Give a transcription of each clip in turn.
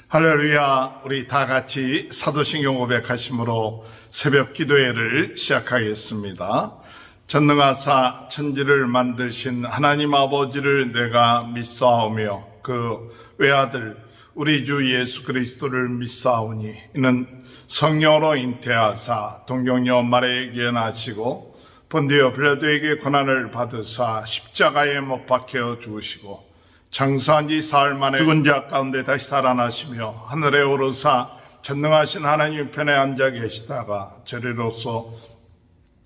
할렐루야. 우리 다 같이 사도신경 고백하심으로 새벽 기도회를 시작하겠습니다. 전능하사 천지를 만드신 하나님 아버지를 내가 믿사오며 그 외아들 우리 주 예수 그리스도를 믿사오니 이는 성령으로 잉태하사 동정녀 마리아에게 예언하시고 본디오 빌라도에게 고난을 받으사 십자가에 못 박혀 죽으시고 장사한 지 사흘 만에 죽은 자 가운데 다시 살아나시며 하늘에 오르사 전능하신 하나님 편에 앉아 계시다가 저리로서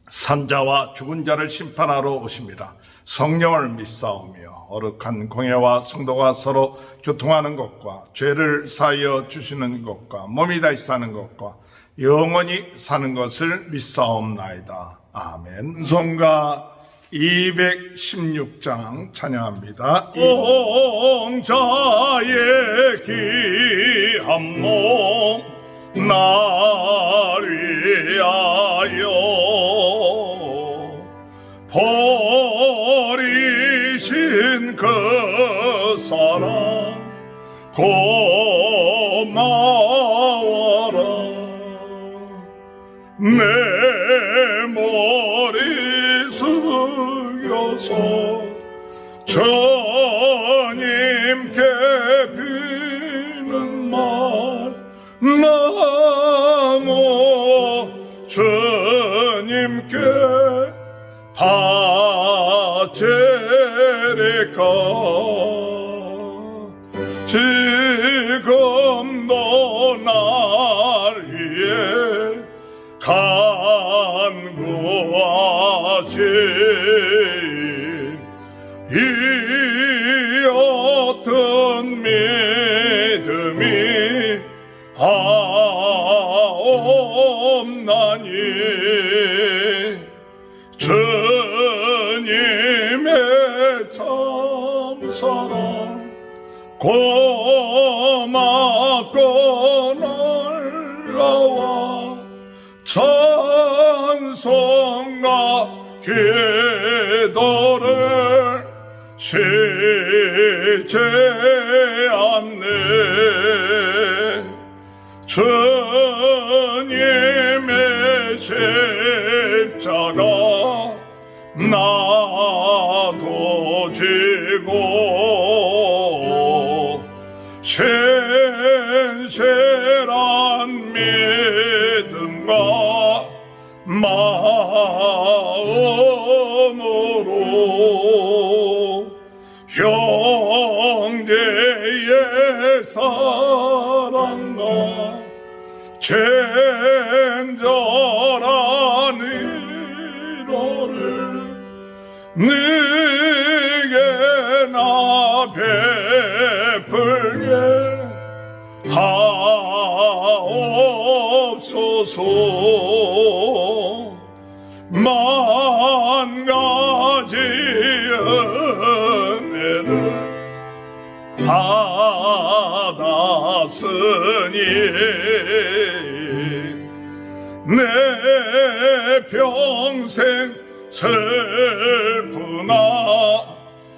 산자와 죽은 자를 심판하러 오심이라. 성령을 믿사오며 거룩한 공예와 성도가 서로 교통하는 것과 죄를 사하여 주시는 것과 몸이 다시 사는 것과 영원히 사는 것을 믿사옵나이다. 아멘. 성가 216장 찬양합니다. 공자의 귀한 몸 날 위하여 버리신 그 사랑 고마워라. 내 머리 숙여서 주님께 비는 말 나무 주님께 바치리까. 지금도 날 위해 간구하지. 이 어떤 믿음이 없나니 주님의 참사랑 고맙고 날라와 찬송과 기도를 쉬지 않네. 주님의 십자가 나도 지고 신실한 믿음과 마음으로 형제의 사랑과 친절한 위로를 네게 나 베풀게 하옵소서. 만 가지 은혜를 받았으니 내 평생 슬프나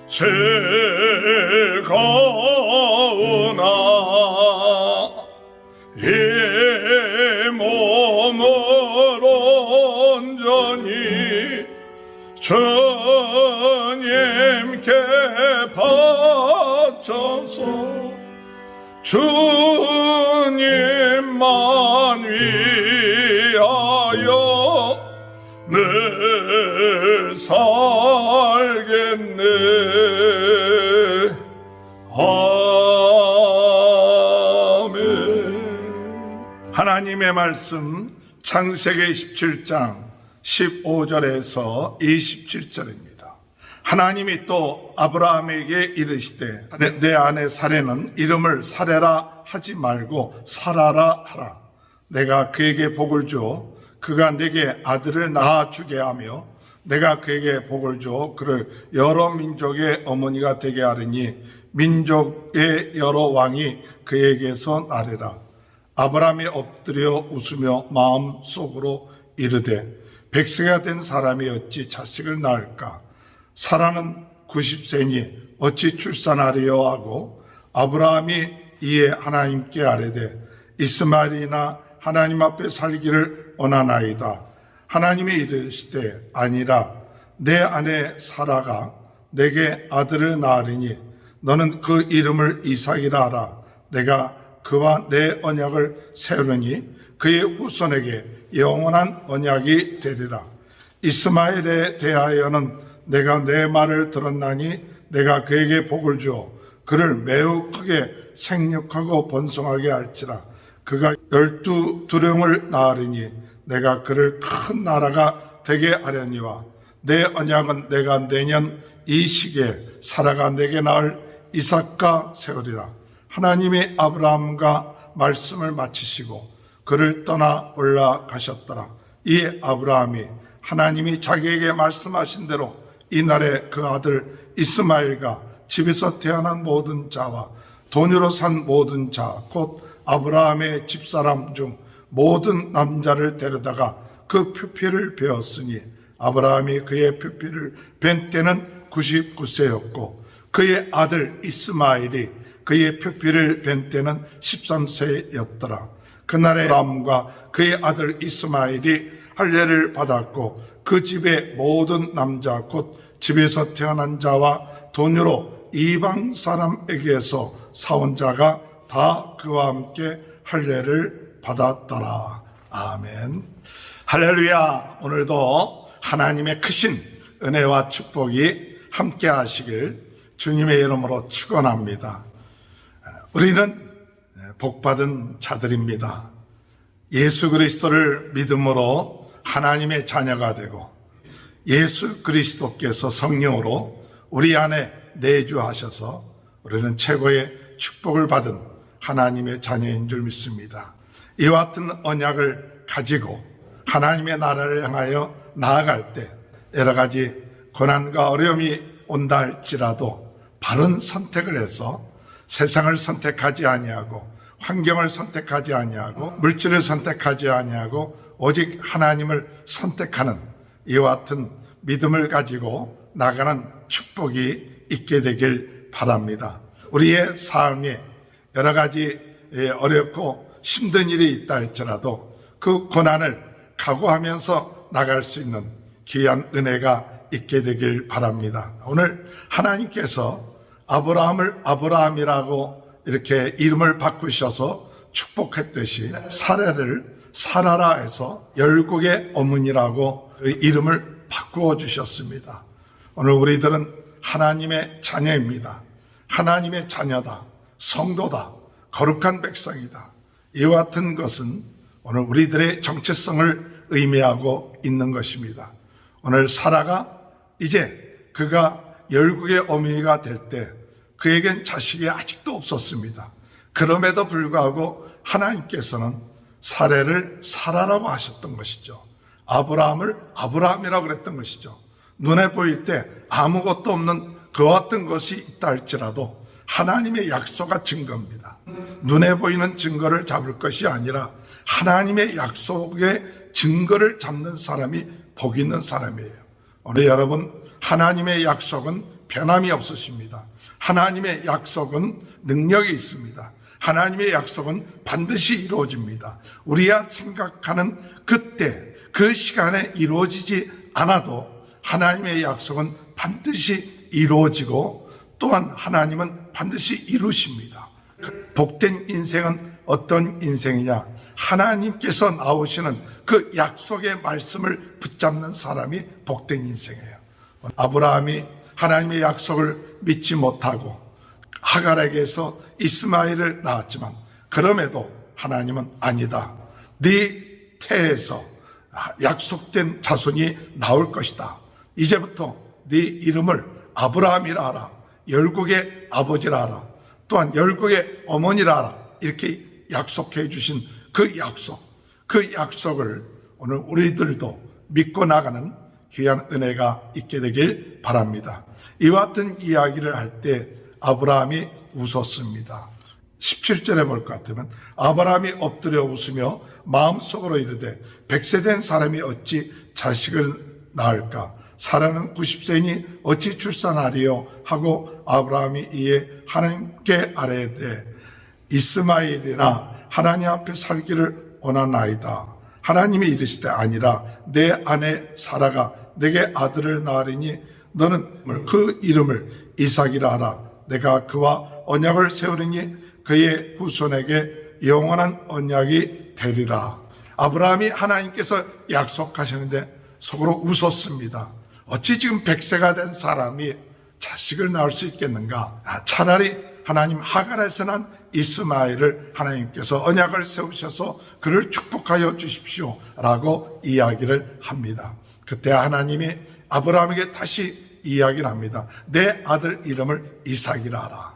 즐거우나 이 몸을 온전히 주님께 바쳐서 주님만 위하여 늘 살겠네. 아멘. 하나님의 말씀 창세기 17장 15절에서 27절입니다. 하나님이 또 아브라함에게 이르시되 내 아내 사레는 이름을 사레라 하지 말고 사라라 하라. 내가 그에게 복을 줘 그가 내게 아들을 낳아주게 하며 내가 그에게 복을 줘 그를 여러 민족의 어머니가 되게 하리니 민족의 여러 왕이 그에게서 나리라. 아브라함이 엎드려 웃으며 마음속으로 이르되 백세가 된 사람이 어찌 자식을 낳을까? 사라는 90세니 어찌 출산하리요 하고 아브라함이 이에 하나님께 아뢰되 이스마엘이나 하나님 앞에 살기를 원하나이다. 하나님이 이르시되 아니라 내 아내 사라가 내게 아들을 낳으리니 너는 그 이름을 이삭이라 하라. 내가 그와 내 언약을 세우리니 그의 후손에게 영원한 언약이 되리라. 이스마엘에 대하여는 내가 내 말을 들었나니 내가 그에게 복을 주어 그를 매우 크게 생육하고 번성하게 할지라. 그가 12두령을 낳으리니 내가 그를 큰 나라가 되게 하려니와 내 언약은 내가 내년 이 시기에 사라가 내게 낳을 이삭과 세우리라. 하나님이 아브라함과 말씀을 마치시고 그를 떠나 올라가셨더라. 이에 아브라함이 하나님이 자기에게 말씀하신 대로 이날에 그 아들 이스마엘과 집에서 태어난 모든 자와 돈으로 산 모든 자 곧 아브라함의 집사람 중 모든 남자를 데려다가 그 표피를 베었으니 아브라함이 그의 표피를 벤 때는 99세였고 그의 아들 이스마엘이 그의 표피를 벤 때는 13세였더라. 그날에 아브라함과 그의 아들 이스마엘이 할례를 받았고 그 집의 모든 남자 곧 집에서 태어난 자와 돈으로 이방 사람에게서 사온 자가 다 그와 함께 할례를 받았더라. 아멘. 할렐루야. 오늘도 하나님의 크신 은혜와 축복이 함께 하시길 주님의 이름으로 축원합니다. 우리는 복받은 자들입니다. 예수 그리스도를 믿음으로 하나님의 자녀가 되고 예수 그리스도께서 성령으로 우리 안에 내주하셔서 우리는 최고의 축복을 받은 하나님의 자녀인 줄 믿습니다. 이와 같은 언약을 가지고 하나님의 나라를 향하여 나아갈 때 여러 가지 고난과 어려움이 온다 할지라도 바른 선택을 해서 세상을 선택하지 아니하고 환경을 선택하지 아니하고 물질을 선택하지 아니하고 오직 하나님을 선택하는 이와 같은 믿음을 가지고 나가는 축복이 있게 되길 바랍니다. 우리의 삶에 여러 가지 어렵고 힘든 일이 있다 할지라도 그 고난을 각오하면서 나갈 수 있는 귀한 은혜가 있게 되길 바랍니다. 오늘 하나님께서 아브라함을 아브라함이라고 이렇게 이름을 바꾸셔서 축복했듯이 사라를 사라라 해서 열국의 어머니라고 이름을 바꾸어 주셨습니다. 오늘 우리들은 하나님의 자녀입니다. 하나님의 자녀다. 성도다. 거룩한 백성이다. 이와 같은 것은 오늘 우리들의 정체성을 의미하고 있는 것입니다. 오늘 사라가 이제 그가 열국의 어머니가 될 때 그에겐 자식이 아직도 없었습니다. 그럼에도 불구하고 하나님께서는 사라를 사라라고 하셨던 것이죠. 아브라함을 아브라함이라고 그랬던 것이죠. 눈에 보일 때 아무것도 없는 그와 같은 것이 있다 할지라도 하나님의 약속과 증거입니다. 눈에 보이는 증거를 잡을 것이 아니라 하나님의 약속의 증거를 잡는 사람이 복 있는 사람이에요. 오늘 여러분, 하나님의 약속은 변함이 없으십니다. 하나님의 약속은 능력이 있습니다. 하나님의 약속은 반드시 이루어집니다. 우리가 생각하는 그때 그 시간에 이루어지지 않아도 하나님의 약속은 반드시 이루어지고 또한 하나님은 반드시 이루십니다. 복된 인생은 어떤 인생이냐? 하나님께서 나오시는 그 약속의 말씀을 붙잡는 사람이 복된 인생이에요. 아브라함이 하나님의 약속을 믿지 못하고 하갈에게서 이스마엘을 낳았지만 그럼에도 하나님은 아니다. 네 태에서 약속된 자손이 나올 것이다. 이제부터 네 이름을 아브라함이라 하라. 열국의 아버지라 하라. 또한 열국의 어머니라 하라. 이렇게 약속해 주신 그 약속을 오늘 우리들도 믿고 나가는 귀한 은혜가 있게 되길 바랍니다. 이와 같은 이야기를 할 때 아브라함이 웃었습니다. 17절에 볼 것 같으면 아브라함이 엎드려 웃으며 마음속으로 이르되 100세 된 사람이 어찌 자식을 낳을까? 사라는 90세니 어찌 출산하리요? 하고 아브라함이 이에 하나님께 아뢰되 이스마엘이나 하나님 앞에 살기를 원하나이다. 하나님이 이르시되 아니라 내 아내 사라가 내게 아들을 낳으리니 너는 그 이름을 이삭이라 하라. 내가 그와 언약을 세우리니 그의 후손에게 영원한 언약이 되리라. 아브라함이 하나님께서 약속하셨는데 속으로 웃었습니다. 어찌 지금 100세가 된 사람이 자식을 낳을 수 있겠는가? 차라리 하나님 하갈에서 난 이스마엘을 하나님께서 언약을 세우셔서 그를 축복하여 주십시오 라고 이야기를 합니다. 그때 하나님이 아브라함에게 다시 이야기를 합니다. 내 아들 이름을 이삭이라 하라.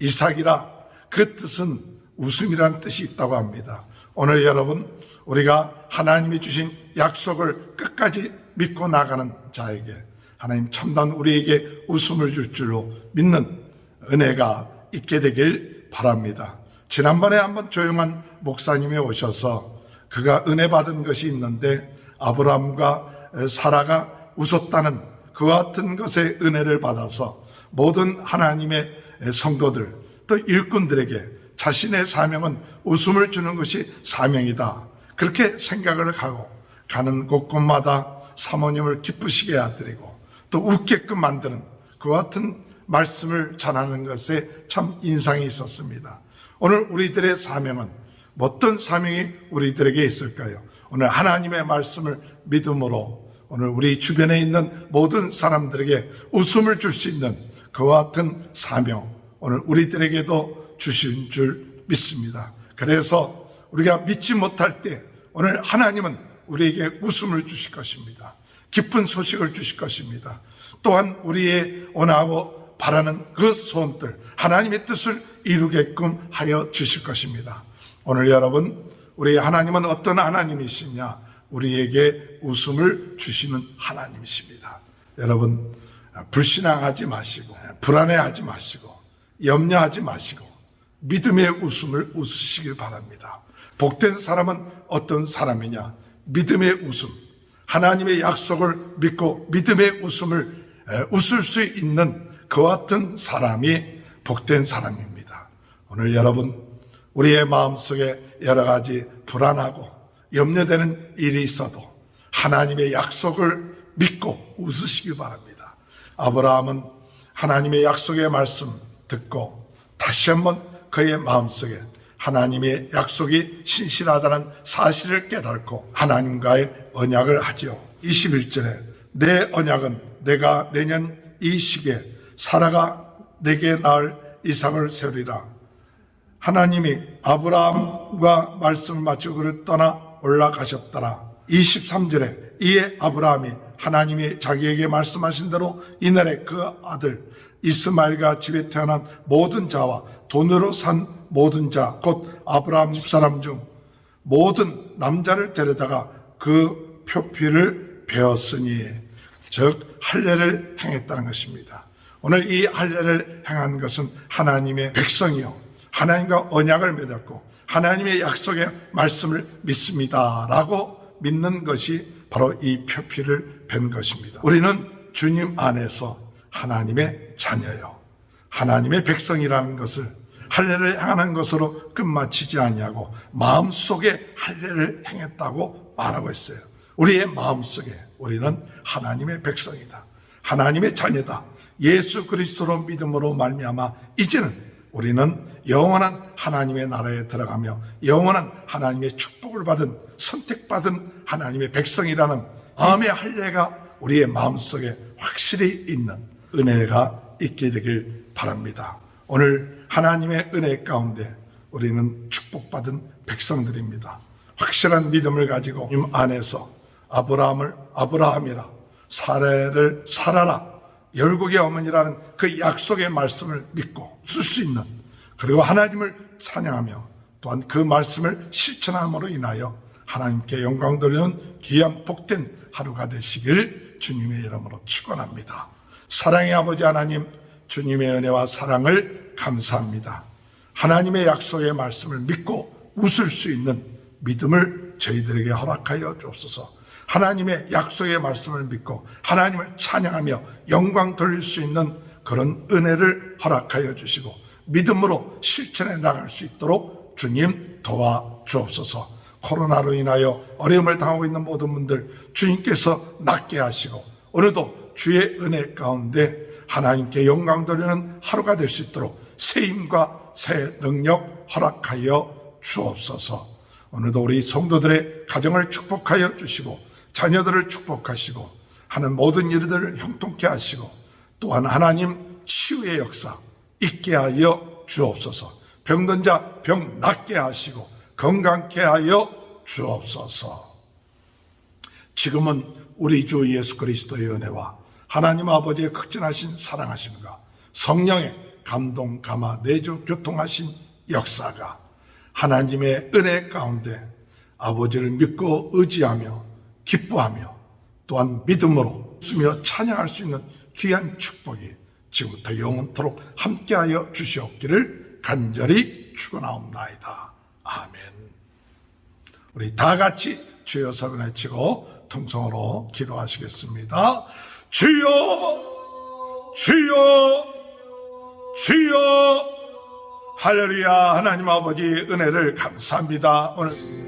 이삭이라, 그 뜻은 웃음이라는 뜻이 있다고 합니다. 오늘 여러분, 우리가 하나님이 주신 약속을 끝까지 믿고 나가는 자에게 하나님 참단 우리에게 웃음을 줄 줄로 믿는 은혜가 있게 되길 바랍니다. 지난번에 한번 조용한 목사님이 오셔서 그가 은혜 받은 것이 있는데 아브라함과 사라가 웃었다는 그와 같은 것의 은혜를 받아서 모든 하나님의 성도들 또 일꾼들에게 자신의 사명은 웃음을 주는 것이 사명이다. 그렇게 생각을 하고 가는 곳곳마다 사모님을 기쁘시게 해드리고 또 웃게끔 만드는 그와 같은 말씀을 전하는 것에 참 인상이 있었습니다. 오늘 우리들의 사명은 어떤 사명이 우리들에게 있을까요? 오늘 하나님의 말씀을 믿음으로 오늘 우리 주변에 있는 모든 사람들에게 웃음을 줄 수 있는 그와 같은 사명 오늘 우리들에게도 주신 줄 믿습니다. 그래서 우리가 믿지 못할 때 오늘 하나님은 우리에게 웃음을 주실 것입니다. 기쁜 소식을 주실 것입니다. 또한 우리의 원하고 바라는 그 소원들 하나님의 뜻을 이루게끔 하여 주실 것입니다. 오늘 여러분, 우리 하나님은 어떤 하나님이시냐? 우리에게 웃음을 주시는 하나님이십니다. 여러분, 불신앙하지 마시고 불안해하지 마시고 염려하지 마시고 믿음의 웃음을 웃으시길 바랍니다. 복된 사람은 어떤 사람이냐? 믿음의 웃음, 하나님의 약속을 믿고 믿음의 웃음을 웃을 수 있는 그와 같은 사람이 복된 사람입니다. 오늘 여러분, 우리의 마음속에 여러 가지 불안하고 염려되는 일이 있어도 하나님의 약속을 믿고 웃으시기 바랍니다. 아브라함은 하나님의 약속의 말씀 듣고 다시 한번 그의 마음속에 하나님의 약속이 신실하다는 사실을 깨닫고 하나님과의 언약을 하지요. 21절에 내 언약은 내가 내년 이 시기에 사라가 내게 낳을 이삭을 세우리라. 하나님이 아브라함과 말씀을 마치고 그를 떠나 올라가셨더라. 23절에 이에 아브라함이 하나님이 자기에게 말씀하신 대로 이날에 그 아들 이스마엘과 집에 태어난 모든 자와 돈으로 산 모든 자 곧 아브라함 집사람 중 모든 남자를 데려다가 그 표피를 베었으니 즉 할례를 행했다는 것입니다. 오늘 이 할례를 행한 것은 하나님의 백성이요 하나님과 언약을 맺었고 하나님의 약속의 말씀을 믿습니다라고 믿는 것이 바로 이 표피를 벤 것입니다. 우리는 주님 안에서 하나님의 자녀요 하나님의 백성이라는 것을 할례를 행하는 것으로 끝마치지 않냐고 마음속에 할례를 행했다고 말하고 있어요. 우리의 마음속에 우리는 하나님의 백성이다. 하나님의 자녀다. 예수 그리스도로 믿음으로 말미암아 이제는 우리는 영원한 하나님의 나라에 들어가며 영원한 하나님의 축복을 받은 선택받은 하나님의 백성이라는 마음의 할례가 우리의 마음속에 확실히 있는 은혜가 있게 되길 바랍니다. 오늘 하나님의 은혜 가운데 우리는 축복받은 백성들입니다. 확실한 믿음을 가지고 주님 안에서 아브라함을 아브라함이라 사라를 사라라 열국의 어머니라는 그 약속의 말씀을 믿고 쓸 수 있는 그리고 하나님을 찬양하며 또한 그 말씀을 실천함으로 인하여 하나님께 영광 돌리는 귀한 복된 하루가 되시길 주님의 이름으로 축원합니다. 사랑의 아버지 하나님, 주님의 은혜와 사랑을 감사합니다. 하나님의 약속의 말씀을 믿고 웃을 수 있는 믿음을 저희들에게 허락하여 주옵소서. 하나님의 약속의 말씀을 믿고 하나님을 찬양하며 영광 돌릴 수 있는 그런 은혜를 허락하여 주시고 믿음으로 실천해 나갈 수 있도록 주님 도와주옵소서. 코로나로 인하여 어려움을 당하고 있는 모든 분들 주님께서 낫게 하시고 오늘도 주의 은혜 가운데 하나님께 영광 돌리는 하루가 될 수 있도록 새 힘과 새 능력 허락하여 주옵소서. 오늘도 우리 성도들의 가정을 축복하여 주시고 자녀들을 축복하시고 하는 모든 일들을 형통케 하시고 또한 하나님 치유의 역사 있게 하여 주옵소서. 병든 자 병 낫게 하시고 건강케 하여 주옵소서. 지금은 우리 주 예수 그리스도의 은혜와 하나님 아버지의 극진하신 사랑하심과 성령의 감동 감화 내주 교통하신 역사가 하나님의 은혜 가운데 아버지를 믿고 의지하며 기뻐하며 또한 믿음으로 쓰며 찬양할 수 있는 귀한 축복이 지금부터 영원토록 함께하여 주시옵기를 간절히 축원하옵나이다. 아멘. 우리 다 같이 주여 서면 외치고 통성으로 기도하시겠습니다. 주여 주여 주여. 할렐루야. 하나님 아버지 은혜를 감사합니다. 오늘